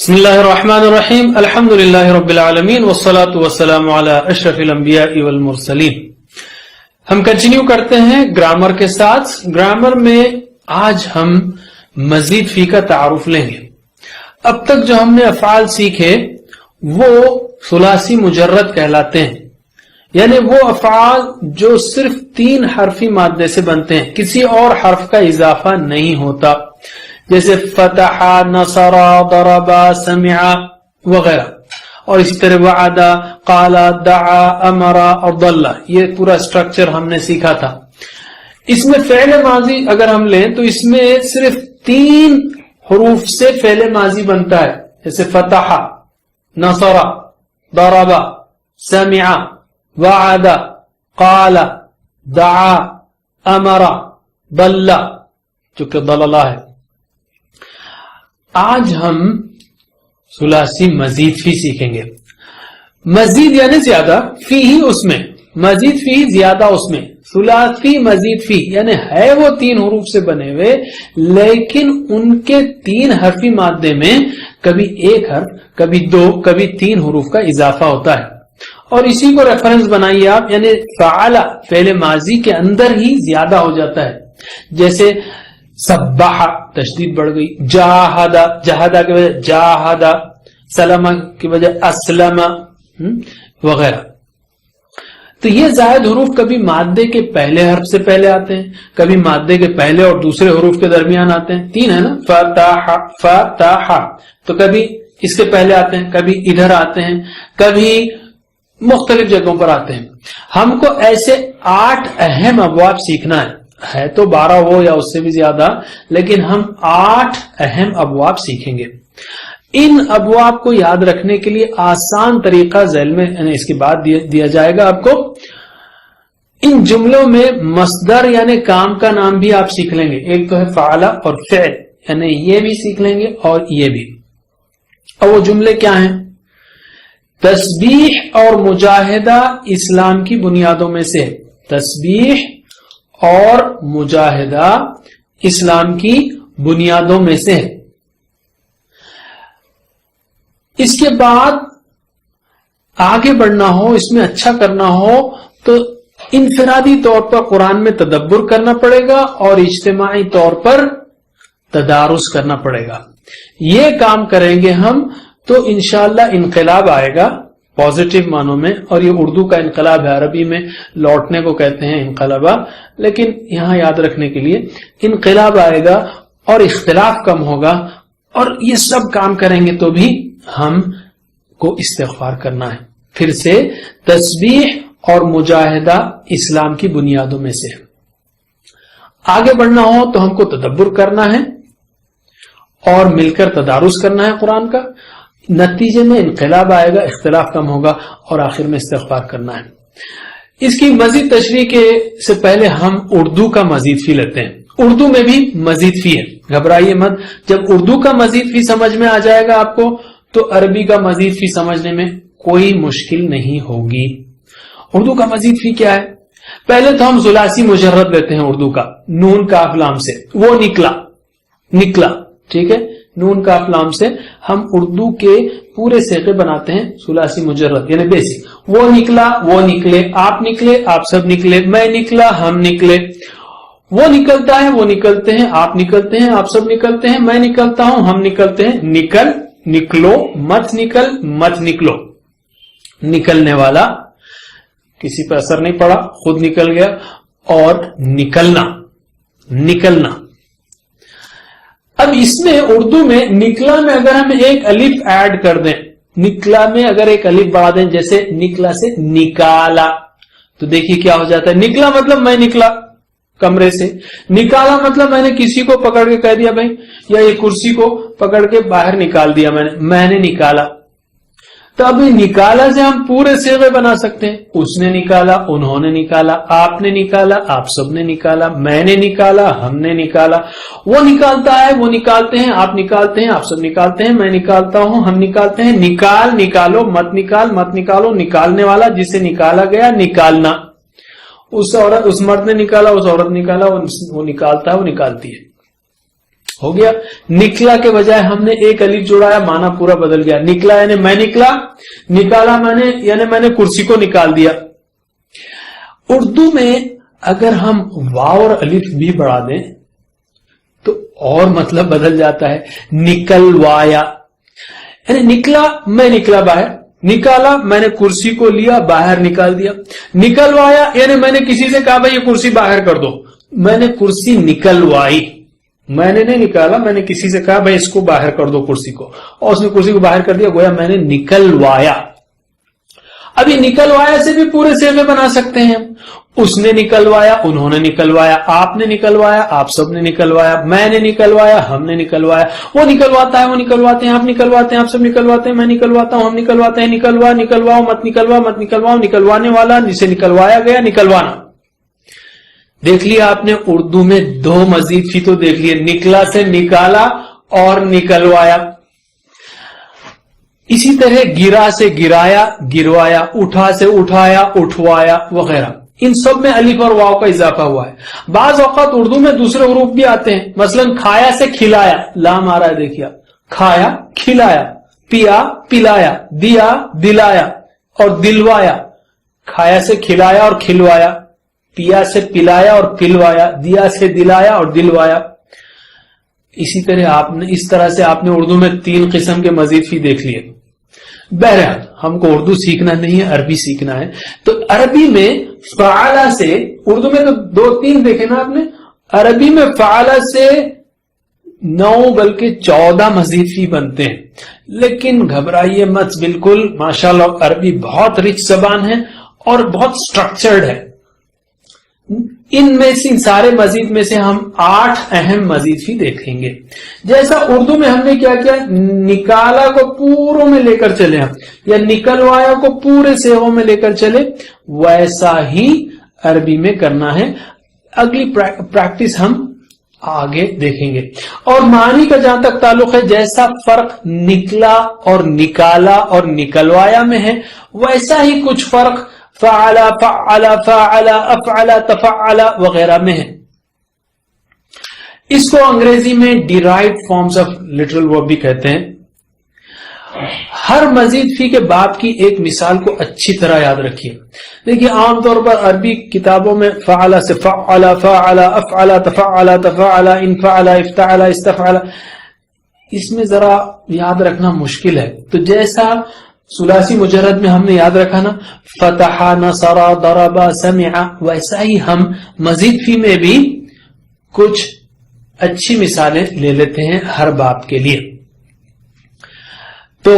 بسم اللہ الرحمن الرحیم الحمد للہ رب العالمین والصلاة والسلام علی اشرف الانبیاء والمرسلین۔ ہم کنٹینیو کرتے ہیں گرامر کے ساتھ۔ گرامر میں آج ہم مزید فی کا تعارف لیں گے۔ اب تک جو ہم نے افعال سیکھے وہ ثلاثی مجرد کہلاتے ہیں، یعنی وہ افعال جو صرف 3 حرفی مادے سے بنتے ہیں، کسی اور حرف کا اضافہ نہیں ہوتا، جیسے فتح، نصر، ضرب، سمع وغیرہ، اور اسی طرح وعد، قال، دعا، امر اور ضل۔ یہ پورا سٹرکچر ہم نے سیکھا تھا۔ اس میں فعل ماضی اگر ہم لیں تو اس میں صرف 3 حروف سے فعل ماضی بنتا ہے، جیسے فتح، نصر، ضرب، سمع، وعد، قال، دعا، امر، ضل، جو کہ ضلالہ ہے۔ آج ہم ثلاثی مزید فی سیکھیں گے۔ مزید یعنی زیادہ، فی ہی اس میں، مزید فی زیادہ اس میں۔ ثلاثی مزید فی یعنی ہے وہ 3 حروف سے بنے ہوئے، لیکن ان کے 3 حرفی مادے میں کبھی 1 حرف، کبھی 2، کبھی 3 حروف کا اضافہ ہوتا ہے، اور اسی کو ریفرنس بنائیے آپ، یعنی فعل فعل ماضی کے اندر ہی زیادہ ہو جاتا ہے، جیسے سبح تشدید بڑھ گئی، جاہد جہادہ کی وجہ جاہد، سلم کی وجہ اسلم وغیرہ۔ تو یہ زائد حروف کبھی مادے کے پہلے حرف سے پہلے آتے ہیں، کبھی مادے کے پہلے اور دوسرے حروف کے درمیان آتے ہیں۔ 3 ہے نا، فتح، فتح، تو کبھی اس کے پہلے آتے ہیں، کبھی ادھر آتے ہیں، کبھی مختلف جگہوں پر آتے ہیں۔ ہم کو ایسے 8 اہم ابواب سیکھنا ہے تو 12 ہو یا اس سے بھی زیادہ، لیکن ہم 8 اہم ابواب سیکھیں گے۔ ان ابواب کو یاد رکھنے کے لیے آسان طریقہ ذیل میں اس کے بعد دیا جائے گا آپ کو۔ ان جملوں میں مصدر یعنی کام کا نام بھی آپ سیکھ لیں گے، ایک تو ہے فعل اور فعل، یعنی یہ بھی سیکھ لیں گے اور یہ بھی۔ اور وہ جملے کیا ہیں؟ تسبیح اور مجاہدہ اسلام کی بنیادوں میں سے ہے۔ تسبیح اور مجاہدہ اسلام کی بنیادوں میں سے ہے۔ اس کے بعد آگے بڑھنا ہو، اس میں اچھا کرنا ہو تو انفرادی طور پر قرآن میں تدبر کرنا پڑے گا اور اجتماعی طور پر تدارس کرنا پڑے گا۔ یہ کام کریں گے ہم تو انشاءاللہ انقلاب آئے گا پازیٹیو معنوں میں، اور یہ اردو کا انقلاب ہے، عربی میں لوٹنے کو کہتے ہیں انقلابہ، لیکن یہاں یاد رکھنے کے لیے انقلاب آئے گا اور اختلاف کم ہوگا، اور یہ سب کام کریں گے تو بھی ہم کو استغفار کرنا ہے۔ پھر سے تسبیح اور مجاہدہ اسلام کی بنیادوں میں سے ہے۔ آگے بڑھنا ہو تو ہم کو تدبر کرنا ہے اور مل کر تدارس کرنا ہے قرآن کا، نتیجے میں انقلاب آئے گا، اختلاف کم ہوگا، اور آخر میں استغفار کرنا ہے۔ اس کی مزید تشریح سے پہلے ہم اردو کا مزید فی لیتے ہیں۔ اردو میں بھی مزید فی ہے، گھبرائیے مت۔ جب اردو کا مزید فی سمجھ میں آ جائے گا آپ کو تو عربی کا مزید فی سمجھنے میں کوئی مشکل نہیں ہوگی۔ اردو کا مزید فی کیا ہے؟ پہلے تو ہم ثلاثی مجرد لیتے ہیں اردو کا، نون کاف لام سے، وہ نکلا، ٹھیک ہے، نون کاف لام سے ہم اردو کے پورے صیغے بناتے ہیں ثلاثی مجرد، یعنی بیسک۔ وہ نکلا، وہ نکلے، آپ سب نکلے، میں نکلا، ہم نکلے، وہ نکلتا ہے، وہ نکلتے ہیں، آپ نکلتے ہیں، آپ سب نکلتے ہیں، میں نکلتا ہوں، ہم نکلتے ہیں، نکلو، مت نکلو، نکلنے والا کسی پر اثر نہیں پڑا، خود نکل گیا، اور نکلنا۔ اب اس میں اردو میں نکلا میں اگر ہم ایک الف ایڈ کر دیں، نکلا میں اگر ایک الف بڑھا دیں، جیسے نکلا سے نکالا، تو دیکھیے کیا ہو جاتا ہے۔ نکلا مطلب میں نکلا کمرے سے، نکالا مطلب میں نے کسی کو پکڑ کے کہہ دیا بھائی، یا یہ کرسی کو پکڑ کے باہر نکال دیا میں نے نکالا۔ تو اب نکالا سے ہم پورے صیغے بنا سکتے ہیں، اس نے نکالا، انہوں نے نکالا، آپ نے نکالا، آپ سب نے نکالا، میں نے نکالا، ہم نے نکالا، وہ نکالتا ہے، وہ نکالتے ہیں، آپ نکالتے ہیں، آپ سب نکالتے ہیں، میں نکالتا ہوں، ہم نکالتے ہیں، نکالو، مت نکالو، نکالنے والا جسے نکالا گیا، نکالنا، اس مرد نے نکالا، اس عورت نے نکالا، وہ نکالتا ہے، وہ نکالتی ہے۔ ہو گیا. نکلا کے بجائے ہم نے ایک الف جوڑایا, معنی پورا بدل گیا. نکلا یعنی میں نکلا, نکالا میں نے یعنی میں نے کرسی کو نکال دیا. اردو میں اگر ہم واو اور الف بھی بڑھا دیں تو اور مطلب بدل جاتا ہے. نکلوایا یعنی نکلا میں نکلا باہر, نکالا میں نے کرسی کو لیا باہر نکال دیا. نکلوایا یعنی میں نے کسی سے کہا بھائی یہ کرسی باہر کر دو, میں نے کرسی نکلوائی. میں نے نہیں نکالا, میں نے کسی سے کہا بھائی اس کو باہر کر دو کرسی کو, اور اس نے کرسی کو باہر کر دیا, گویا میں نے نکلوایا. اب یہ نکلوایا سے بھی پورے صیغے بنا سکتے ہیں. اس نے نکلوایا, انہوں نے نکلوایا, آپ نے نکلوایا, آپ سب نے نکلوایا, میں نے نکلوایا, ہم نے نکلوایا, وہ نکلواتا ہے, وہ نکلواتے ہیں, آپ نکلواتے ہیں, آپ سب نکلواتے ہیں, میں نکلواتا ہوں, ہم نکلواتے ہیں. نکلوا, نکلواؤ, مت نکلوا, مت نکلواؤ, نکلوانے والا, جسے نکلوایا گیا, نکلوانا. دیکھ لیا آپ نے اردو میں دو مزید فی تو دیکھ لیے, نکلا سے نکالا اور نکلوایا. اسی طرح گرا سے گرایا, گروایا, اٹھا سے اٹھایا, اٹھوایا وغیرہ. ان سب میں الف اور واو کا اضافہ ہوا ہے. بعض اوقات اردو میں دوسرے حروف بھی آتے ہیں, مثلا کھایا سے کھلایا, لام آ رہا ہے دیکھیے, کھایا کھلایا, پیا پلایا, دیا دلایا اور دلوایا. کھایا سے کھلایا اور کھلوایا, پیا سے پلایا اور پلوایا, دیا سے دلایا اور دلوایا. اسی طرح سے آپ نے اردو میں 3 قسم کے مزید فی دیکھ لیے. بہرحال ہم کو اردو سیکھنا نہیں ہے, عربی سیکھنا ہے. تو عربی میں فعلا سے, اردو میں تو 2-3 دیکھے نا آپ نے, عربی میں فعلا سے 9 بلکہ 14 مزید فی بنتے ہیں. لیکن گھبرائیے مت, بالکل ماشاءاللہ عربی بہت رچ زبان ہے اور بہت سٹرکچرڈ ہے. ان میں سے ان سارے مزید میں سے ہم 8 اہم مزید فی دیکھیں گے. جیسا اردو میں ہم نے کیا کیا, نکالا کو پوروں میں لے کر چلے ہم, یا نکلوایا کو پورے صیغوں میں لے کر چلے, ویسا ہی عربی میں کرنا ہے. اگلی پریکٹس ہم آگے دیکھیں گے. اور معنی کا جہاں تک تعلق ہے, جیسا فرق نکلا اور نکالا اور نکلوایا میں ہے, ویسا ہی کچھ فرق فعلا فعلا فعلا افعلا تفعلا وغیرہ میں ہے. اس کو انگریزی میں ڈیرائیوڈ فارمز آف لٹرل ورب بھی کہتے ہیں. ہر مزید فی کے باب کی ایک مثال کو اچھی طرح یاد رکھیے. دیکھیے عام طور پر عربی کتابوں میں فعلا سے فعلا فعلا افعلا تفعلا تفعلا انفعلا افتعلا استفعلا, اس میں ذرا یاد رکھنا مشکل ہے. تو جیسا ثلاثی مجرد میں ہم نے یاد رکھا نا, فتح, نصر, ضرب, سمع, ویسا ہی ہم مزید فی میں بھی کچھ اچھی مثالیں لے لیتے ہیں ہر باب کے لیے. تو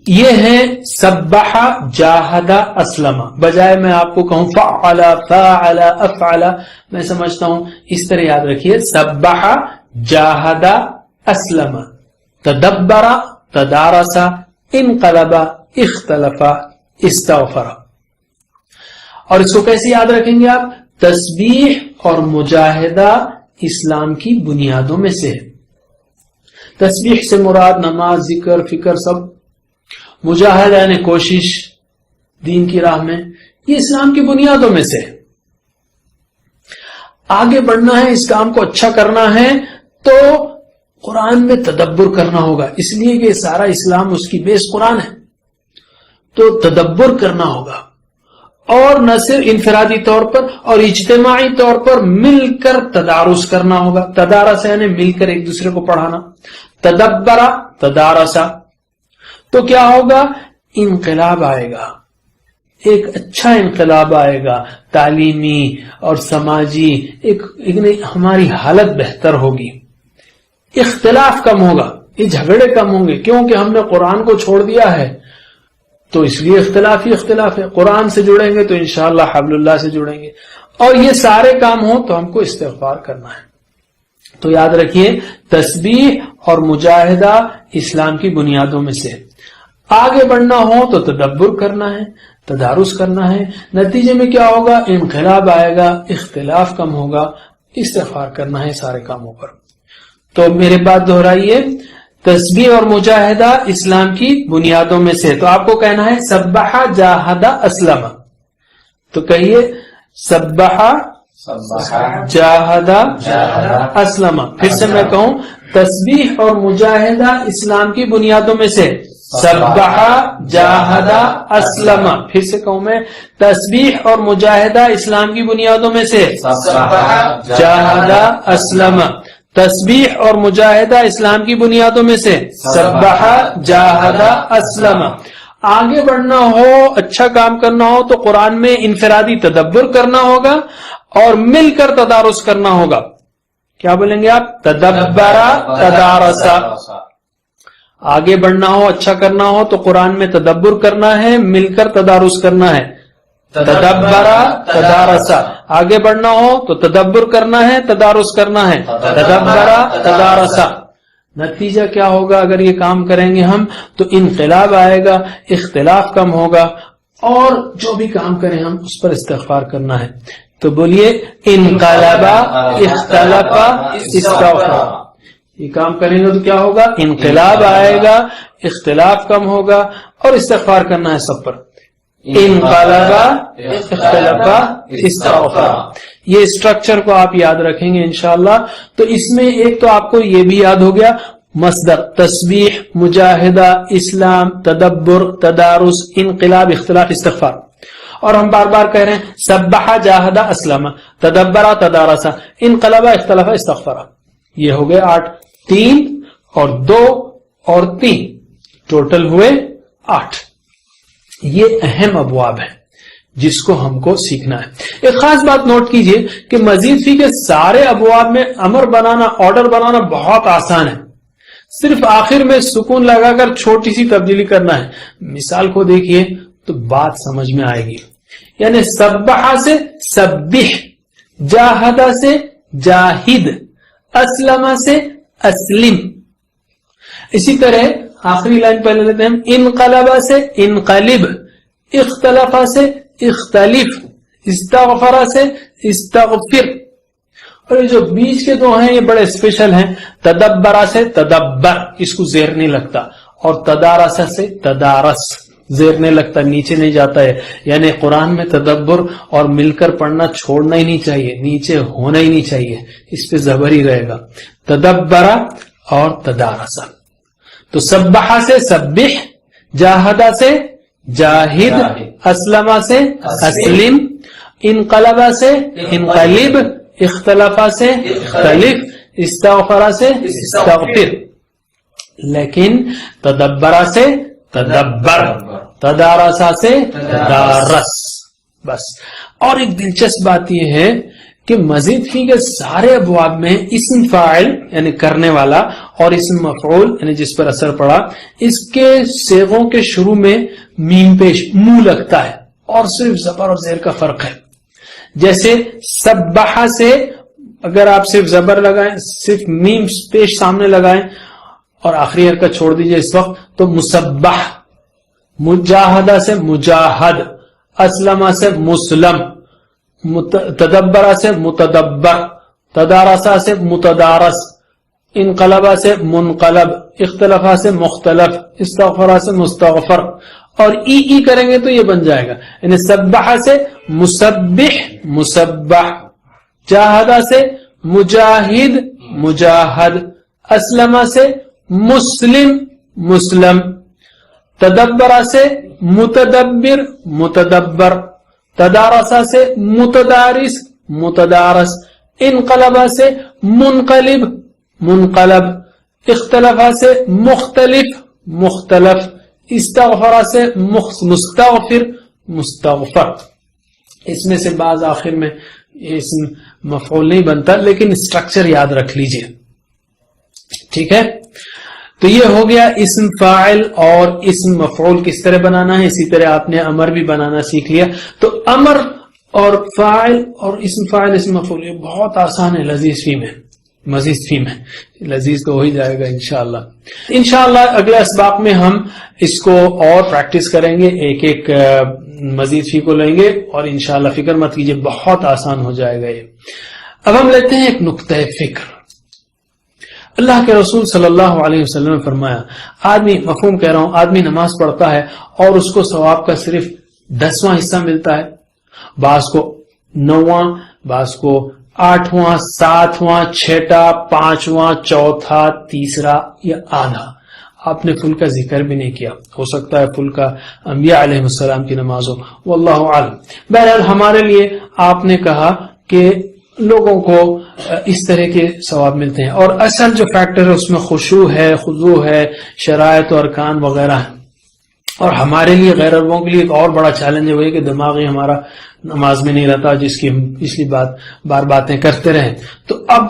یہ ہے سبح, جاہد, اسلم. بجائے میں آپ کو کہوں فعل فاعل افعل, میں سمجھتا ہوں اس طرح یاد رکھیے, سبح, جاہد, اسلم, تدبر, تدارس, انقلب, اختلف, استغفر. اور اس کو کیسے یاد رکھیں گے آپ؟ تسبیح اور مجاہدہ اسلام کی بنیادوں میں سے ہے. تسبیح سے مراد نماز, ذکر, فکر سب. مجاہدہ یعنی کوشش دین کی راہ میں, یہ اسلام کی بنیادوں میں سے ہے. آگے بڑھنا ہے, اس کام کو اچھا کرنا ہے تو قرآن میں تدبر کرنا ہوگا, اس لیے کہ سارا اسلام اس کی بیس قرآن ہے. تو تدبر کرنا ہوگا, اور نہ صرف انفرادی طور پر اور اجتماعی طور پر مل کر تدارس کرنا ہوگا. تدارس یعنی مل کر ایک دوسرے کو پڑھانا. تدبر, تدارسا. تو کیا ہوگا؟ انقلاب آئے گا, ایک اچھا انقلاب آئے گا, تعلیمی اور سماجی ایک ہماری حالت بہتر ہوگی. اختلاف کم ہوگا, یہ جھگڑے کم ہوں گے, کیونکہ ہم نے قرآن کو چھوڑ دیا ہے تو اس لیے اختلاف ہی اختلاف ہے. قرآن سے جڑیں گے تو انشاءاللہ حبل اللہ سے جڑیں گے, اور یہ سارے کام ہوں تو ہم کو استغفار کرنا ہے. تو یاد رکھیے, تسبیح اور مجاہدہ اسلام کی بنیادوں میں سے. آگے بڑھنا ہو تو تدبر کرنا ہے, تدارس کرنا ہے. نتیجے میں کیا ہوگا؟ انقلاب آئے گا, اختلاف کم ہوگا, استغفار کرنا ہے سارے کاموں پر. تو میرے بات دہرائیے, تسبیح اور مجاہدہ اسلام کی بنیادوں میں سے. تو آپ کو کہنا ہے سبح, جاہد, اسلم. تو کہیے سبح, جاہدہ اسلم. پھر سے میں کہوں، تسبیح اور مجاہدہ اسلام کی بنیادوں میں سے. سبح، جاہدہ، اسلم. پھر سے کہوں میں، تسبیح اور مجاہدہ اسلام کی بنیادوں میں سے. جاہدہ، اسلم. تسبیح اور مجاہدہ اسلام کی بنیادوں میں سے. سبح، جاہدہ، اسلم. آگے بڑھنا ہو، اچھا کام کرنا ہو تو قرآن میں انفرادی تدبر کرنا ہوگا اور مل کر تدارس کرنا ہوگا. کیا بولیں گے آپ؟ تدبرا، تدارسا. آگے بڑھنا ہو، اچھا کرنا ہو تو قرآن میں تدبر کرنا ہے، مل کر تدارس کرنا ہے. تدبرا، تدارسا. آگے بڑھنا ہو تو تدبر کرنا ہے، تدارس کرنا ہے. تدبرا، تدارسا. نتیجہ کیا ہوگا اگر یہ کام کریں گے ہم؟ تو انقلاب آئے گا، اختلاف کم ہوگا، اور جو بھی کام کریں ہم اس پر استغفار کرنا ہے. تو بولیے انقلبا، اختلفا، استغفر. یہ کام کریں گے تو کیا ہوگا؟ انقلاب آئے گا، اختلاف کم ہوگا، اور استغفار کرنا ہے سب پر. انقلبا، اختلفا، استغفر. یہ اسٹرکچر کو آپ یاد رکھیں گے انشاءاللہ. تو اس میں ایک تو آپ کو یہ بھی یاد ہو گیا، مصدر تسبیح، مجاہدہ، اسلام، تدبر، تدارس، انقلاب، اختلاف، استغفار. اور ہم بار بار کہہ رہے ہیں سبح، جاہدہ، اسلم، تدبر، تدارسا، انقلب، اختلاف، استغفر. یہ ہو گئے 8. 3 اور 2 اور 3 ٹوٹل ہوئے 8. یہ اہم ابواب ہیں جس کو ہم کو سیکھنا ہے. ایک خاص بات نوٹ کیجئے کہ مزید فی کے سارے ابواب میں امر بنانا، آرڈر بنانا بہت آسان ہے. صرف آخر میں سکون لگا کر چھوٹی سی تبدیلی کرنا ہے. مثال کو دیکھیے تو بات سمجھ میں آئے گی. یعنی سبح سے سبح، جاہدہ سے جاہد، اسلم سے اسلم. اسی طرح آخری لائن پہلے لیتے ہیں، انقلب سے انقلب، اختلف سے اختلف، استغفر سے استغفر. اور یہ جو بیچ کے دو ہیں یہ بڑے اسپیشل ہیں. تدبر سے تدبر، اس کو زیر نہیں لگتا، اور تدارس سے تدارس، زیر نہیں لگتا، نیچے نہیں جاتا ہے. یعنی قرآن میں تدبر اور مل کر پڑھنا چھوڑنا ہی نہیں چاہیے، نیچے ہونا ہی نہیں چاہیے، اس پہ زبر ہی رہے گا. تدبر اور تدارس. تو سبح سے سبح، جاہدہ سے جاہد، اسلم سے اسلم، انقلب سے انقلب، اختلف سے اختلف، استغفر سے استغفر. لیکن تدبر سے تدبر، تدارسا سے تدارس. بس. اور ایک دلچسپ بات یہ ہے کہ مزید فی کے سارے ابواب میں اسم فاعل یعنی کرنے والا اور اسم مفعول یعنی جس پر اثر پڑا، اس کے صیغوں کے شروع میں میم پیش منہ لگتا ہے، اور صرف زبر اور زیر کا فرق ہے. جیسے سبح سے اگر آپ صرف زبر لگائیں، صرف میم پیش سامنے لگائیں اور آخری حرکت چھوڑ دیجئے اس وقت تو مسبح. مجاہدہ سے مجاہد، اسلم سے مسلم، تدبر سے متدبر، تدارسا سے متدارس، انقلبہ سے منقلب، اختلفہ سے مختلف، استغفرہ سے مستغفر. اور ای کریں گے تو یہ بن جائے گا. یعنی سبح سے مسبح مسبح، جاہدہ سے مجاہد مجاہد، اسلم سے مسلم مسلم، تدبر سے متدبر متدبر، تدارسا سے متدارس متدارس، انقلبہ سے منقلب منقلب، اختلفہ سے مختلف مختلف، استغفر سے مستغفر مستغفر. اس میں سے بعض آخر میں اسم مفعول نہیں بنتا، لیکن اسٹرکچر یاد رکھ لیجئے. ٹھیک ہے؟ تو یہ ہو گیا اسم فاعل اور اسم مفعول کس طرح بنانا ہے. اسی طرح آپ نے امر بھی بنانا سیکھ لیا. تو امر اور فاعل اور اسم فاعل اسم مفعول یہ بہت آسان ہے. لذیذ فیم ہے، مزید فیم ہے. لذیذ تو ہو ہی جائے گا انشاءاللہ. انشاءاللہ اگلے اسباق میں ہم اس کو اور پریکٹس کریں گے، ایک ایک مزید فی کو لیں گے، اور انشاءاللہ فکر مت کیجیے بہت آسان ہو جائے گا یہ. اب ہم لیتے ہیں ایک نقطہ فکر. اللہ کے رسول صلی اللہ علیہ وسلم نے فرمایا، آدمی، مفہوم کہہ رہا ہوں، آدمی نماز پڑھتا ہے اور اس کو ثواب کا صرف 10واں حصہ ملتا ہے، بعض کو 9واں، بعض کو 8واں 7واں 6ٹا 5واں 4تھا 3 یا آدھا. آپ نے فل کا ذکر بھی نہیں کیا، ہو سکتا ہے فل کا انبیاء علیہ السلام کی نماز ہو، واللہ عالم. بہرحال ہمارے لیے آپ نے کہا کہ لوگوں کو اس طرح کے ثواب ملتے ہیں، اور اصل جو فیکٹر ہے اس میں خشوع ہے، خضوع ہے، شرائط و ارکان وغیرہ ہے. اور ہمارے لیے غیر عربوں کے لیے ایک اور بڑا چیلنج ہے، وہی کہ دماغ ہی ہمارا نماز میں نہیں رہتا، جس کی ہم پچھلی بار باتیں کرتے رہے. تو اب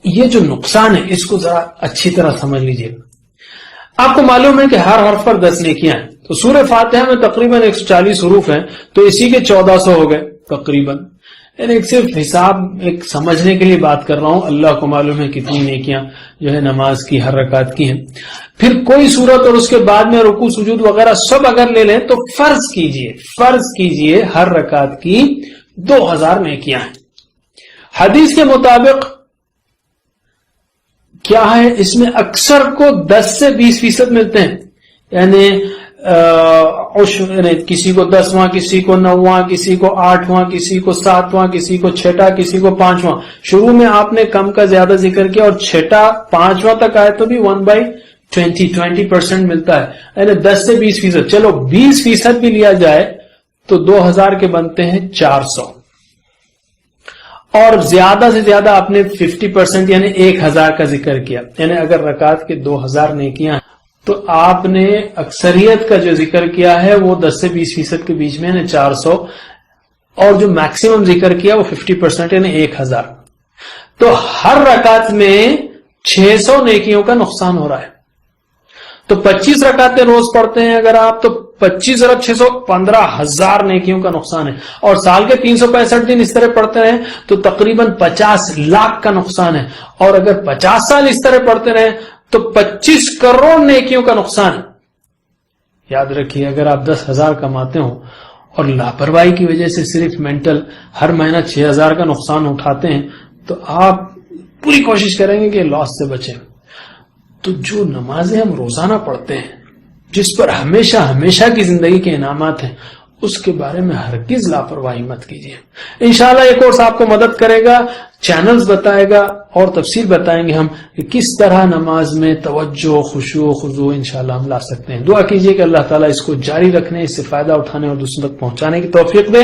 یہ جو نقصان ہے اس کو ذرا اچھی طرح سمجھ لیجئے. آپ کو معلوم ہے کہ ہر حرف پر 10 نیکیاں ہیں، تو سورہ فاتحہ میں تقریباً 140 حروف ہیں، تو اسی کے 1400 ہو گئے تقریباً. یعنی ایک صرف حساب ایک سمجھنے کے لیے بات کر رہا ہوں، اللہ کو معلوم ہے کتنی نیکیاں جو ہے نماز کی ہر رکعت کی ہیں. پھر کوئی صورت اور اس کے بعد میں رکوع سجود وغیرہ سب اگر لے لیں تو فرض کیجئے ہر رکعت کی 2000 نیکیاں ہیں. حدیث کے مطابق کیا ہے، اس میں اکثر کو 10 سے 20% ملتے ہیں. یعنی کسی کو 10واں، کسی کو 9واں، کسی کو 8واں، کسی کو 7واں، کسی کو 6ٹا، کسی کو 5واں. شروع میں آپ نے کم کا زیادہ ذکر کیا، اور 6ٹا 5واں تک آئے تو بھی 1/20% ملتا ہے. یعنی 10 سے 20%. چلو 20% بھی لیا جائے تو 2000 کے بنتے ہیں 400. اور زیادہ سے زیادہ آپ نے 50% یعنی 1000 کا ذکر کیا. یعنی اگر رکعت کے 2000 نیکیاں ہیں تو آپ نے اکثریت کا جو ذکر کیا ہے وہ 10 سے 20% کے بیچ میں یعنی 400، اور جو میکسیمم ذکر کیا وہ 50% یعنی 1000. تو ہر رکعت میں 600 نیکیوں کا نقصان ہو رہا ہے. تو 25 رکعتیں روز پڑھتے ہیں اگر آپ، تو 25 × 600 15,000 نیکیوں کا نقصان ہے. اور سال کے 365 دن اس طرح پڑھتے رہیں تو تقریباً 50 لاکھ کا نقصان ہے. اور اگر 50 سال اس طرح پڑھتے رہیں تو 25 کروڑ نیکیوں کا نقصان ہے. یاد رکھیے، اگر آپ 10,000 کماتے ہوں اور لاپرواہی کی وجہ سے صرف مینٹل ہر مہینہ 6,000 کا نقصان اٹھاتے ہیں تو آپ پوری کوشش کریں گے کہ لاس سے بچیں. تو جو نمازیں ہم روزانہ پڑھتے ہیں، جس پر ہمیشہ کی زندگی کے انعامات ہیں، اس کے بارے میں ہرگز لاپرواہی مت کیجیے. انشاءاللہ یہ کورس آپ کو مدد کرے گا، چینلز بتائے گا اور تفصیل بتائیں گے ہم کہ کس طرح نماز میں توجہ، خشوع، خضوع انشاءاللہ ہم لا سکتے ہیں. دعا کیجیے کہ اللہ تعالیٰ اس کو جاری رکھنے، اس سے فائدہ اٹھانے اور دوسروں تک پہنچانے کی توفیق دے.